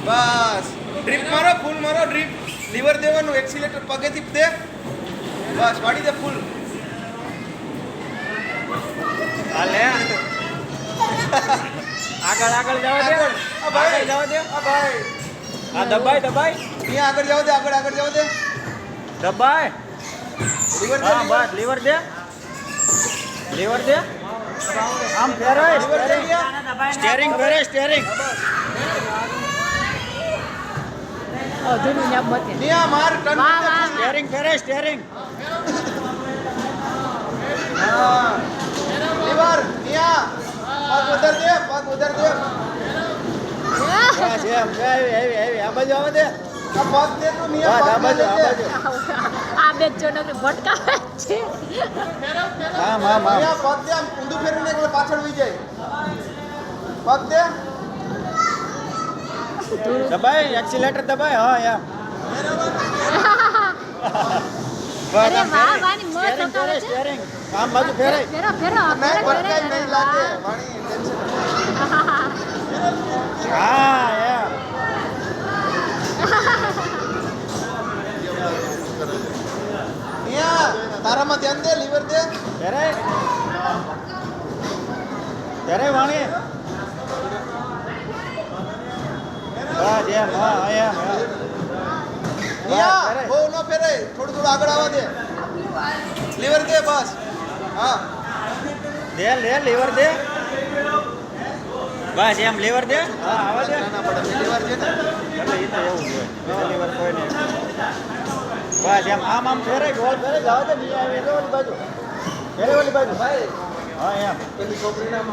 બસ drip મારો, ફૂલ મારો, drip liver દેવાનું, એક્સિલેટર પગેથી દે, બસ વાળી દે ફૂલ. હાલે આગળ આગળ જવા દે, આગળ જવા દે. ભાઈ આ દબાઈ દબાઈ અહીંયા આગળ જવા દે, આગળ આગળ જવા દે. દબાઈ. લીવર દે, હા બસ લીવર દે, લીવર દે. આમ ફેરાય, સ્ટેરિંગ ફેરે, સ્ટેરિંગ. અધૂરું ને બતે નિયા માર ટર્ન. વાહ વાહ સ્ટેરિંગ ફેરે, સ્ટેરિંગ. હા લીવર નિયા પગ ઉધર દે, પગ ઉધર દે. બસ એમ એવી એવી આ બાજુ આવવા દે. આ પગ દે તું નિયા, બસ આ પગ બાજુ, દે. આ બાજુ. આ બે જોનકરી ભટકાવે છે. આમ આમ આમ. નિયા પગ દે, આમ ઊંધું ફેરવીને એકલો પાછળ વહી જાય. પગ દે. દબાઈ, એક્સિલેટર દબાઈ. હા એમ. અરે વાહ વાહ ની મસ્ત સ્ટેરિંગ ફેરે, છે. સ્ટેરિંગ. આમ બાજુ ફેરાય. ફેરો ફેરો નહીં ફેરો ભટકાય નહીં લાગે વાણી ટેન્શન. હા એમ. નિયા તારામાં ધ્યાન દે, લીવર દે. ફેરાય. ફેરાય વાણી. બસ એમ. હા એમ એમ. નિયા ફેરાય. બહુ ન ફેરાય, થોડું થોડું આગળ આવવા દે. લીવર દે બસ. હા દે લે લીવર દે. બસ એમ લીવર દે. હા આવા દે. ના પડે લીવર છે ને. એટલે એ તો એવું જ હોય. બીજા લીવર કોઈ નહીં. બસ એમ આમ આમ ફેરાય, ગોળ ફેરાય. જવા દે નહીં આવે એટલે ઓલી બાજુ. ફેરે ઓલી બાજુ. હા એમ. પેલી છોકરીના